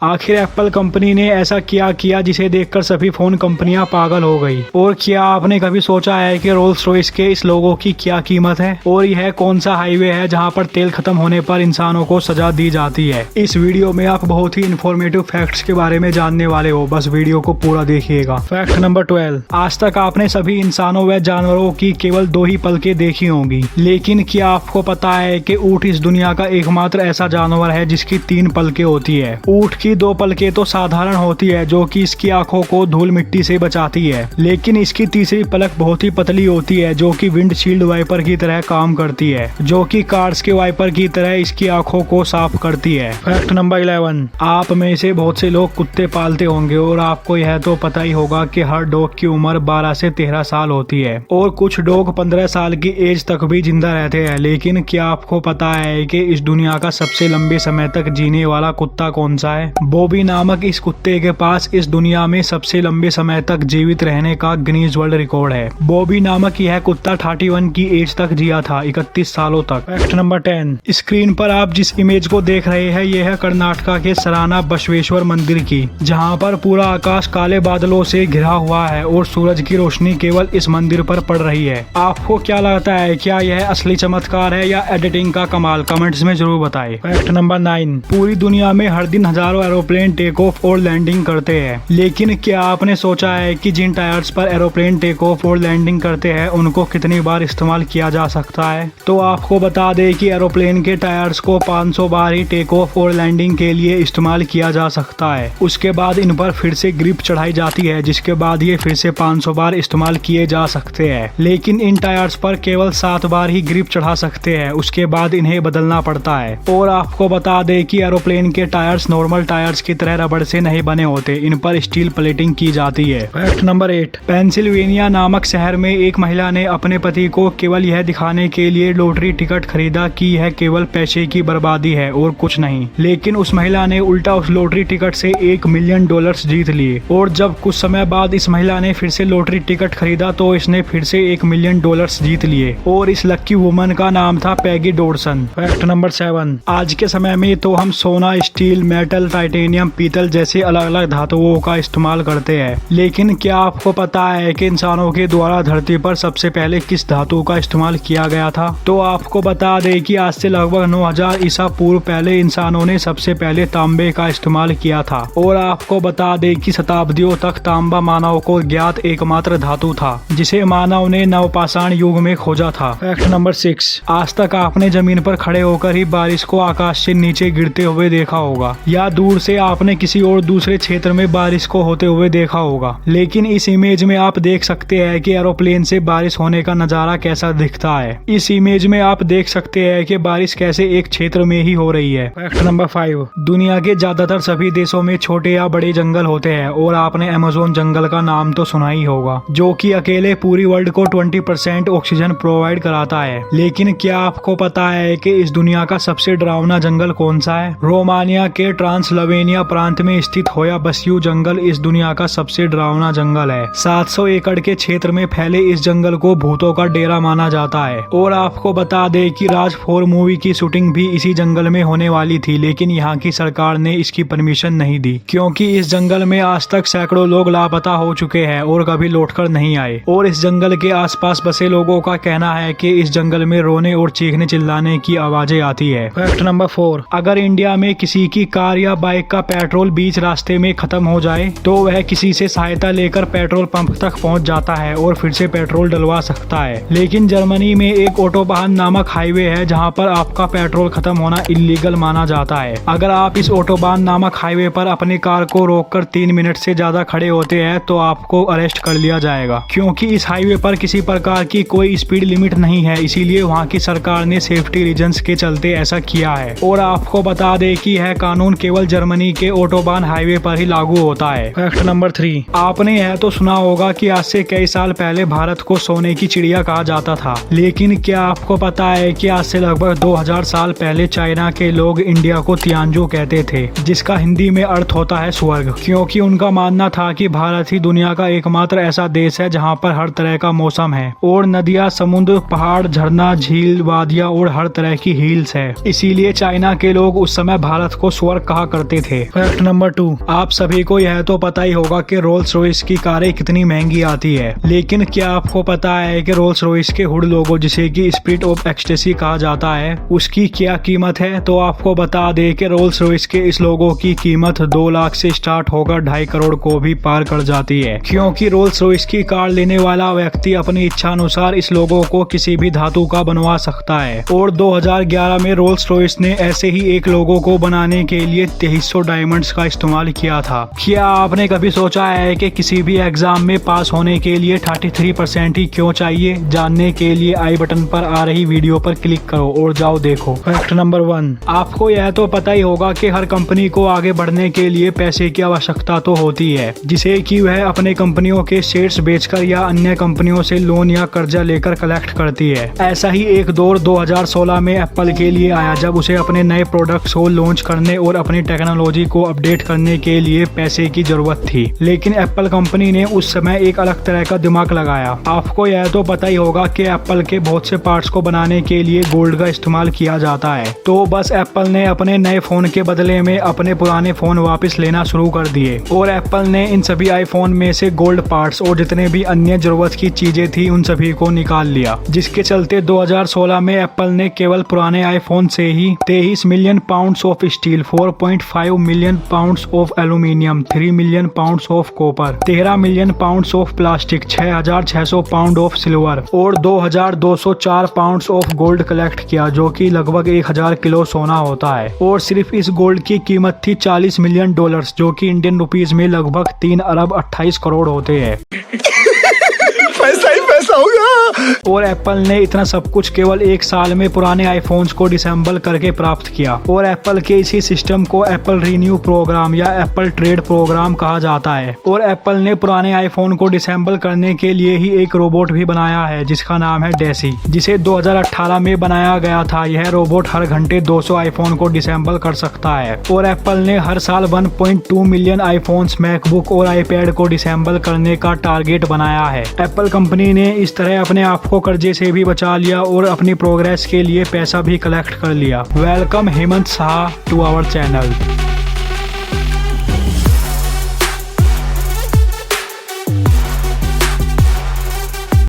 आखिर Apple company ने ऐसा क्या किया जिसे देखकर सभी फोन कंपनियां पागल हो गई। और क्या आपने कभी सोचा है कि रोल्स रॉयस के इस लोगो की क्या कीमत है और यह कौन सा हाईवे है जहां पर तेल खत्म होने पर इंसानों को सजा दी जाती है। इस वीडियो में आप बहुत ही इन्फॉर्मेटिव फैक्ट्स के बारे में जानने वाले हो, बस वीडियो को पूरा देखिएगा। फैक्ट नंबर 12, आज तक आपने सभी इंसानों व जानवरों की केवल 2 ही पलकें देखी होंगी, लेकिन क्या आपको पता है कि ऊँट इस दुनिया का एकमात्र ऐसा जानवर है जिसकी 3 पलकें होती है। ऊँट की 2 पलकें तो साधारण होती है जो कि इसकी आंखों को धूल मिट्टी से बचाती है, लेकिन इसकी तीसरी पलक बहुत ही पतली होती है जो कि विंडशील्ड वाइपर की तरह काम करती है, जो कि कार्स के वाइपर की तरह इसकी आंखों को साफ करती है। फैक्ट नंबर 11, आप में से बहुत से लोग कुत्ते पालते होंगे और आपको यह तो पता ही होगा कि हर डॉग की उम्र 12 से 13 साल होती है और कुछ डॉग 15 साल की एज तक भी जिंदा रहते हैं। लेकिन क्या आपको पता है कि इस दुनिया का सबसे लंबे समय तक जीने वाला कुत्ता कौन सा है? बॉबी नामक इस कुत्ते के पास इस दुनिया में सबसे लंबे समय तक जीवित रहने का गिनीज वर्ल्ड रिकॉर्ड है। बॉबी नामक यह कुत्ता 31 की एज तक जिया था, 31 सालों तक। फैक्ट नंबर 10, स्क्रीन पर आप जिस इमेज को देख रहे हैं यह है कर्नाटका के सराना बसवेश्वर मंदिर की, जहां पर पूरा आकाश काले बादलों से घिरा हुआ है और सूरज की रोशनी केवल इस मंदिर पर पड़ रही है। आपको क्या लगता है, क्या यह असली चमत्कार है या एडिटिंग का कमाल? कमेंट्स में जरूर बताएं। फैक्ट नंबर 9, पूरी दुनिया में हर दिन हजारों एरोप्लेन टेक ऑफ और लैंडिंग करते हैं, लेकिन क्या आपने सोचा है कि जिन टायर्स पर एरोप्लेन टेक ऑफ और लैंडिंग करते हैं उनको कितनी बार इस्तेमाल किया जा सकता है? तो आपको बता दें कि एरोप्लेन के टायर्स को 500 बार ही टेक ऑफ और लैंडिंग के लिए इस्तेमाल किया जा सकता है। उसके बाद इन पर फिर से ग्रिप चढ़ाई जाती है, जिसके बाद ये फिर से 500 बार इस्तेमाल किए जा सकते हैं। लेकिन इन टायर्स पर केवल 7 बार ही ग्रिप चढ़ा सकते हैं, उसके बाद इन्हें बदलना पड़ता है। और आपको बता दें कि एरोप्लेन के टायर्स नॉर्मल टायर्स की तरह रबड़ से नहीं बने होते, इन पर स्टील प्लेटिंग की जाती है। फैक्ट नंबर 8, पेंसिल्वेनिया नामक शहर में एक महिला ने अपने पति को केवल यह दिखाने के लिए लॉटरी टिकट खरीदा कि यह केवल पैसे की बर्बादी है और कुछ नहीं, लेकिन उस महिला ने उल्टा उस लॉटरी टिकट से $1 मिलियन जीत लिए। और जब कुछ समय बाद इस महिला ने फिर से लॉटरी टिकट खरीदा तो इसने फिर से $1 मिलियन जीत लिए और इस लक्की वुमन का नाम था पैगी डॉडसन। फैक्ट नंबर 7, आज के समय में तो हम सोना, स्टील, मेटल, टाइटेनियम, पीतल जैसे अलग अलग धातुओं का इस्तेमाल करते हैं, लेकिन क्या आपको पता है कि इंसानों के द्वारा धरती पर सबसे पहले किस धातु का इस्तेमाल किया गया था? तो आपको बता दें कि आज से लगभग 9000 ईसा पूर्व पहले इंसानों ने सबसे पहले तांबे का इस्तेमाल किया था। और आपको बता दें कि शताब्दियों तक तांबा मानव को ज्ञात एकमात्र धातु था जिसे मानव ने नवपाषाण युग में खोजा था। फैक्ट नंबर 6, आज तक आपने जमीन पर खड़े होकर ही बारिश को आकाश से नीचे गिरते हुए देखा होगा, या दूर से आपने किसी और दूसरे क्षेत्र में बारिश को होते हुए देखा होगा, लेकिन इस इमेज में आप देख सकते हैं कि एरोप्लेन से बारिश होने का नजारा कैसा दिखता है। इस इमेज में आप देख सकते हैं कि बारिश कैसे एक क्षेत्र में ही हो रही है। फैक्ट नंबर 5, दुनिया के ज्यादातर सभी देशों में छोटे या बड़े जंगल होते हैं और आपने अमेज़न जंगल का नाम तो सुना ही होगा, जो कि अकेले पूरी वर्ल्ड को 20% ऑक्सीजन प्रोवाइड कराता है। लेकिन क्या आपको पता है कि इस दुनिया का सबसे डरावना जंगल कौन सा है? रोमानिया के ट्रांसल्वेनिया प्रांत में स्थित होया बस्यू जंगल इस दुनिया का सबसे डरावना जंगल है। 700 एकड़ के क्षेत्र में फैले इस जंगल को भूतों का डेरा माना जाता है। और आपको बता दें कि राज 4 मूवी की शूटिंग भी इसी जंगल में होने वाली थी, लेकिन यहाँ की सरकार ने इसकी परमिशन नहीं दी, क्योंकि इस जंगल में आज तक सैकड़ों लोग लापता हो चुके हैं और कभी लौटकर नहीं आए। और इस जंगल के आसपास बसे लोगों का कहना है कि इस जंगल में रोने और चीखने चिल्लाने की आवाजें आती है। फैक्ट नंबर 4, अगर इंडिया में किसी की कार या बाइक का पेट्रोल बीच रास्ते में खत्म हो जाए तो वह किसी से सहायता लेकर पेट्रोल पंप तक पहुंच जाता है और फिर से पेट्रोल डलवा सकता है। लेकिन जर्मनी में एक ऑटोबाहन नामक हाईवे है जहां पर आपका पेट्रोल खत्म होना इलीगल माना जाता है। अगर आप इस ऑटोबाहन नामक हाईवे पर अपनी कार को रोककर 3 मिनट से ज्यादा खड़े होते हैं तो आपको अरेस्ट कर लिया जाएगा, क्योंकि इस हाईवे पर किसी प्रकार की कोई स्पीड लिमिट नहीं है, इसीलिए वहाँ की सरकार ने सेफ्टी रीजंस के चलते ऐसा किया है। और आपको बता दें कि यह कानून केवल जर्मनी के ऑटोबाहन हाईवे पर ही लागू होता है। फैक्ट नंबर 3, आपने यह तो सुना होगा कि आज से कई साल पहले भारत को सोने की चिड़िया कहा जाता था, लेकिन क्या आपको पता है कि आज से लगभग 2000 साल पहले चाइना के लोग इंडिया को तियानजू कहते थे, जिसका हिंदी में अर्थ होता है स्वर्ग, क्योंकि उनका मानना था कि भारत ही दुनिया का एकमात्र ऐसा देश है जहाँ पर हर तरह का मौसम है और नदियाँ, समुद्र, पहाड़, झरना, झील, वादियाँ और हर तरह की हिल्स है। इसीलिए चाइना के लोग उस समय भारत को स्वर्ग कहा करते करते थे। फैक्ट नंबर 2, आप सभी को यह तो पता ही होगा कि रोल्स रॉयस की कारें कितनी महंगी आती है, लेकिन क्या आपको पता है कि रोल्स रॉयस के हुड लोगो जिसे कि स्पिरिट ऑफ एक्सटेसी कहा जाता है उसकी क्या कीमत है? तो आपको बता दे कि रोल्स रॉयस के इस लोगो की कीमत 2 लाख से स्टार्ट होकर 2.5 करोड़ को भी पार कर जाती है, क्योंकि रोल्स रॉयस की कार लेने वाला व्यक्ति अपनी इच्छा अनुसार इस लोगो को किसी भी धातु का बनवा सकता है। और 2011 में रोल्स रॉयस ने ऐसे ही एक लोगो को बनाने के लिए 2300 डायमंड्स का इस्तेमाल किया था। क्या आपने कभी सोचा है कि किसी भी एग्जाम में पास होने के लिए 33% ही क्यों चाहिए? जानने के लिए आई बटन पर आ रही वीडियो पर क्लिक करो और जाओ देखो। फैक्ट नंबर 1, आपको यह तो पता ही होगा कि हर कंपनी को आगे बढ़ने के लिए पैसे की आवश्यकता तो होती है, जिसे कि वह अपने कंपनियों के शेयर्स बेचकर या अन्य कंपनियों से लोन या कर्जा लेकर कलेक्ट करती है। ऐसा ही एक दौर 2016 में एप्पल के लिए आया, जब उसे अपने नए प्रोडक्ट्स को लॉन्च करने और अपनी टेक्नोलॉजी को अपडेट करने के लिए पैसे की जरूरत थी। लेकिन एप्पल कंपनी ने उस समय एक अलग तरह का दिमाग लगाया। आपको यह तो पता ही होगा कि एप्पल के बहुत से पार्ट्स को बनाने के लिए गोल्ड का इस्तेमाल किया जाता है। तो बस एप्पल ने अपने नए फोन के बदले में अपने पुराने फोन वापस लेना शुरू कर दिए और एप्पल ने इन सभी आईफोन में से गोल्ड पार्ट्स और जितने भी अन्य जरूरत की चीजें थी उन सभी को निकाल लिया, जिसके चलते 2016 में एप्पल ने केवल पुराने आईफोन से ही 23 million pounds of steel, 4.5 million pounds of aluminium, 3 million pounds of copper, 13 million pounds of plastic, 6600 pound of silver और 2204 पाउंड्स ऑफ गोल्ड कलेक्ट किया, जो कि लगभग 1000 किलो सोना होता है। और सिर्फ इस गोल्ड की कीमत थी $40 मिलियन, जो कि इंडियन रुपीज में लगभग 3 अरब 28 करोड़ होते हैं। पैसा ही पैसा होगा। और एप्पल ने इतना सब कुछ केवल 1 साल में पुराने आईफोन्स को डिसेंबल करके प्राप्त किया। और एप्पल के इसी सिस्टम को एप्पल रीन्यू प्रोग्राम या एप्पल ट्रेड प्रोग्राम कहा जाता है। और एप्पल ने पुराने आईफोन को डिसेंबल करने के लिए ही एक रोबोट भी बनाया है जिसका नाम है डेसी, जिसे 2018 में बनाया गया था। यह रोबोट हर घंटे 200 आईफोन को डिसेंबल कर सकता है। और एप्पल ने हर साल 1.2 मिलियन आईफोन्स, मैकबुक और आईपैड को डिसेंबल करने का टारगेट बनाया है। एप्पल कंपनी ने इस तरह अपने आप को कर्जे से भी बचा लिया और अपनी प्रोग्रेस के लिए पैसा भी कलेक्ट कर लिया। Welcome Hemant Shah to our channel.